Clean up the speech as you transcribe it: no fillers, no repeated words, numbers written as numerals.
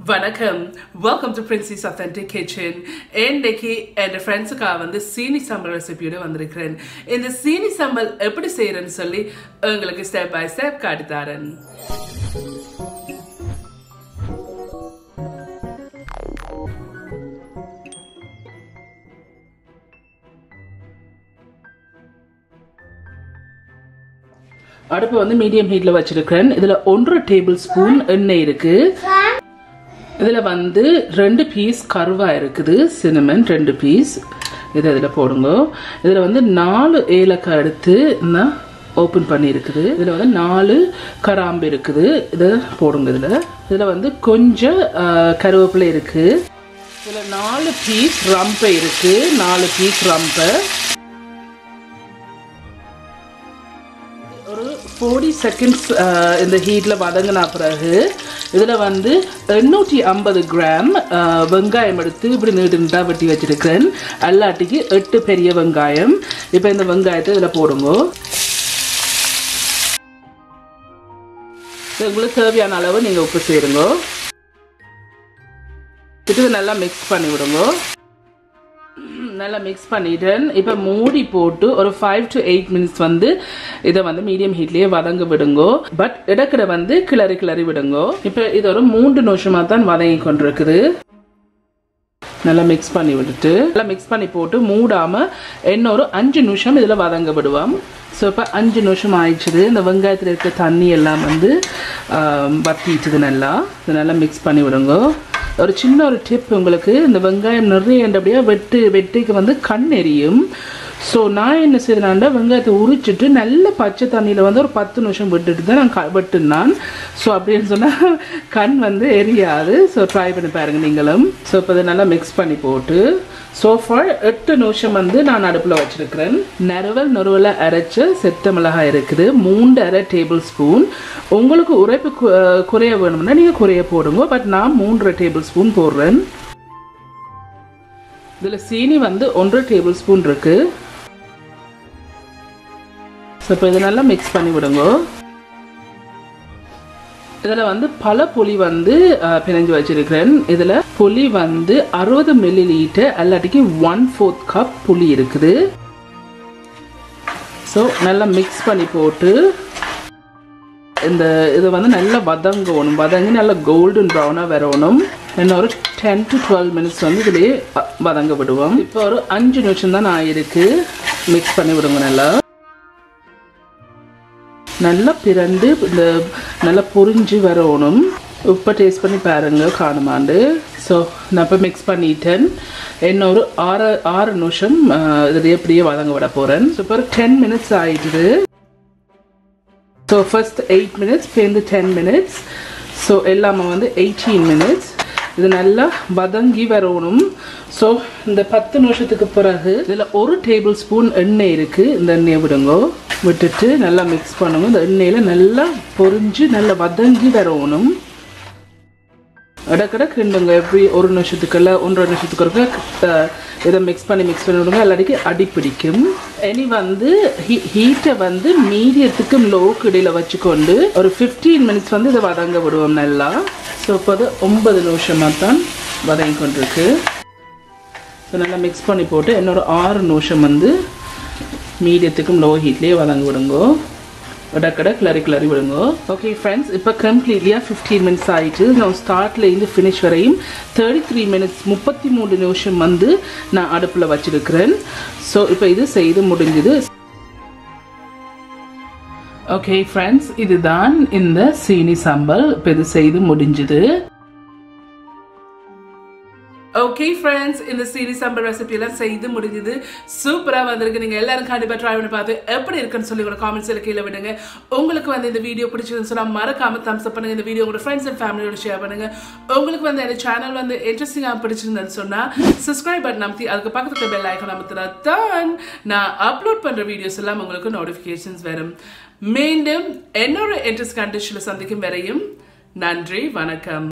Vanakkam, welcome to Princy's Authentic Kitchen. Endeki and friends வந்து Seeni Sambal recipe வந்திருக்கிறேன். இந்த Seeni Sambal எப்படி செய்யறேன்னு சொல்லி உங்களுக்கு step by step காட்டி தரேன். அடுப்பு வந்து மீடியம் ஹீட்ல வச்சிருக்கேன். இதுல 1 டேபிள்ஸ்பூன் எண்ணெய் இருக்கு. இதுல வந்து 2 பீஸ் கருவா இருக்குது, சினமன் 2 பீஸ். இதில் போடுங்க. இதுல வந்து 4 ஏலக்காய் எடுத்து நான் ஓபன் பண்ணி இருக்குது. இதுல வந்து 4 கிராம்பு இருக்குது. இதை போடுங்க. இதுல வந்து கொஞ்சம் கருவேப்பிலை இருக்கு. இதுல 4 பீஸ் ரம்பை இருக்கு. 4 பீஸ் ரம்பை ஒரு 40 seconds இந்த ஹீட்ல வதங்கின பிறகு இதுல வந்து 850 கிராம் வெங்காயம் எடுத்து இப்படி நீட்டா வெட்டி வச்சிருக்கேன். எல்லாட்டிக்கு 8 பெரிய வெங்காயம். இப்போ இந்த வெங்காயத்தை இதுல போடுங்க. உங்களுக்கு தேவையான அளவு நீங்க உப்பு சேருங்க. இது நல்லா மிக்ஸ் பண்ணி விடுங்க. நல்லா மிக்ஸ் பண்ணிட்டேன். இப்போ மூடி போட்டு ஒரு 5 to 8 மினிட்ஸ் வந்து இதை வந்து மீடியம் ஹீட்லயே வதங்க விடுங்க. பட் இடக்கிட வந்து கிளறி விடுங்க. இப்போ இது ஒரு 3 நிமிஷமா தான் வதங்கி கொண்டிருக்குது. நல்லா மிக்ஸ் பண்ணி விட்டுட்டு நல்லா மிக்ஸ் பண்ணி போட்டு மூடாம இன்னொரு 5 நிமிஷம் இதுல வதங்க விடுவோம். ஸோ இப்போ 5 நிமிஷம் ஆயிடுச்சுது. இந்த வெங்காயத்தில் இருக்க தண்ணி எல்லாம் வந்து வத்திட்டுது. நல்லா மிக்ஸ் பண்ணி விடுங்க. ஒரு சின்ன ஒரு டிப் உங்களுக்கு, இந்த வெங்காயம் நிறைய அப்படியே வெட்டிக்கு வந்து கண் எரியும். ஸோ நான் என்ன செய்யறேன்னா வெங்காயத்தை உரிச்சிட்டு நல்ல பச்சை தண்ணியில் வந்து ஒரு 10 நிமிஷம் விட்டுட்டு தான் நான் வெட்டினான். ஸோ அப்படின்னு சொன்னால் கண் வந்து எரியாது. ஸோ ட்ரை பண்ணி பாருங்க நீங்களும். ஸோ இப்போ இதை நல்லா மிக்ஸ் பண்ணி போட்டு சோஃபார் 8 நிமிஷம் வந்து நான் அடுப்பில் வச்சிருக்கிறேன். நறுவல் அரைச்ச செத்த மிளகாய் இருக்குது, 3½ டேபிள் ஸ்பூன். உங்களுக்கு உரைப்பு குறைய வேணும்னா நீங்கள் குறைய போடுங்க. பட் நான் 3½ டேபிள் ஸ்பூன் போடுறேன். இதில் சீனி வந்து 1 டேபிள் ஸ்பூன் இருக்கு. ஸோ இப்போ இதை நல்லா மிக்ஸ் பண்ணி விடுங்க. இதில் வந்து பல புளி வந்து பிணைஞ்சு வச்சிருக்கிறேன். இதில் புளி வந்து 60 ml, எல்லாட்டிக்கு 1/4 கப் புளி இருக்குது. ஸோ நல்லா மிக்ஸ் பண்ணி போட்டு இந்த இது வந்து நல்லா வதங்கணும். வதங்கி நல்லா கோல்டன் ப்ரௌனாக வரணும். இன்னொரு 10 to 12 மினிட்ஸ் வந்து இதுலேயே வதங்க விடுவோம். இப்போ ஒரு 5 நிமிஷம் தான் ஆயிருக்கு. மிக்ஸ் பண்ணி விடுங்க. நல்லா பிரண்டு இந்த நல்லா பொரிஞ்சு வரணும். உப்பை டேஸ்ட் பண்ணி பாருங்க காணுமாண்டு. ஸோ நான் இப்போ மிக்ஸ் பண்ணிட்டேன். இன்னொரு 6 நிமிஷம் இது எப்படியே வதங்க விட போகிறேன். ஸோ இப்போ 10 மினிட்ஸ் ஆயிடுது. ஸோ ஃபர்ஸ்ட் 8 மினிட்ஸ் சேர்ந்து 10 மினிட்ஸ். ஸோ எல்லாமே வந்து 18 மினிட்ஸ். இது நல்லா வதங்கி வரணும். ஸோ இந்த 10 நிமிஷத்துக்கு பிறகு இதில் 1 டேபிள் ஸ்பூன் எண்ணெய் இருக்குது. இந்த எண்ணெயை விடுங்க. விட்டுட்டு நல்லா மிக்ஸ் பண்ணுங்க. இந்த எண்ணெயில் நல்லா பொரிஞ்சு நல்லா வதங்கி வரணும். இடக்கிட கிண்டுங்க. எப்படி 1 நிமிஷத்துக்குள்ள 1.5 நிமிஷத்துக்கு இதை மிக்ஸ் பண்ணி விடுங்க. எல்லாருக்கும் அடி பிடிக்கும். இனி வந்து ஹீட்டை வந்து மீடியத்துக்கும் லோக்கு இடையில வச்சுக்கொண்டு ஒரு 15 மினிட்ஸ் வந்து இதை வதங்க விடுவோம் நல்லா. ஸோ இப்போ 9 நிமிஷமாக தான் வதங்கி கொண்டிருக்கு. ஸோ நல்லா மிக்ஸ் பண்ணி போட்டு இன்னொரு 6 நிமிஷம் வந்து மீடியத்துக்கும் லோ ஹீட்லேயே வதங்க விடுங்க. இடக்கடை கிளறி விடுங்க. ஓகே ஃப்ரெண்ட்ஸ், இப்போ கம்ப்ளீட்லியாக 15 மினிட்ஸ் ஆகிட்டு நான் ஸ்டார்ட்லேருந்து ஃபினிஷ் வரையும் 33 மினிட்ஸ் 33 நிமிஷம் வந்து நான் அடுப்பில் வச்சிருக்கிறேன். ஸோ இப்போ இது செய்து முடிஞ்சுது. ஓகே ஃப்ரெண்ட்ஸ், இதுதான் இந்த சீனி சாம்பல். இப்போ இது செய்து முடிஞ்சுது. ஓகே ஃப்ரெண்ட்ஸ், இந்த சீனி சாம்பல் ரெசிபி எல்லாம் செய்து முடிஞ்சது. சூப்பரா வந்திருக்கு. நீங்க எல்லாரும் கண்டிப்பா ட்ரை பண்ணி பார்த்து எப்படி இருக்குன்னு சொல்லி உங்களோட காமெண்ட்ஸ்ல கீழே விடுங்க. உங்களுக்கு வந்து இந்த வீடியோ பிடிச்சிருந்துன்னு சொன்னா மறக்காம தம்ஸ் அப் பண்ணுங்க. இந்த வீடியோ உங்களோட ஃப்ரெண்ட்ஸ் அண்ட் ஃபேமிலியோட ஷேர் பண்ணுங்க. உங்களுக்கு வந்து இந்த சேனல் வந்து இன்ட்ரெஸ்டிங்கா பிடிச்சிருந்ததுன்னு சொன்னா சப்ஸ்கிரைப் பட்டன் அமுத்தி அதுக்கு பக்கத்துல பெல் ஐகான் அமுத்தினா தான் நான் அப்லோட் பண்ற வீடியோஸ் எல்லாம் உங்களுக்கு நோட்டிபிகேஷன்ஸ் வரும். மீண்டும் இன்னொரு இன்ட்ரெஸ்ட் கண்டிஷன்ல சந்திக்கும் வரையும் நன்றி, வணக்கம்.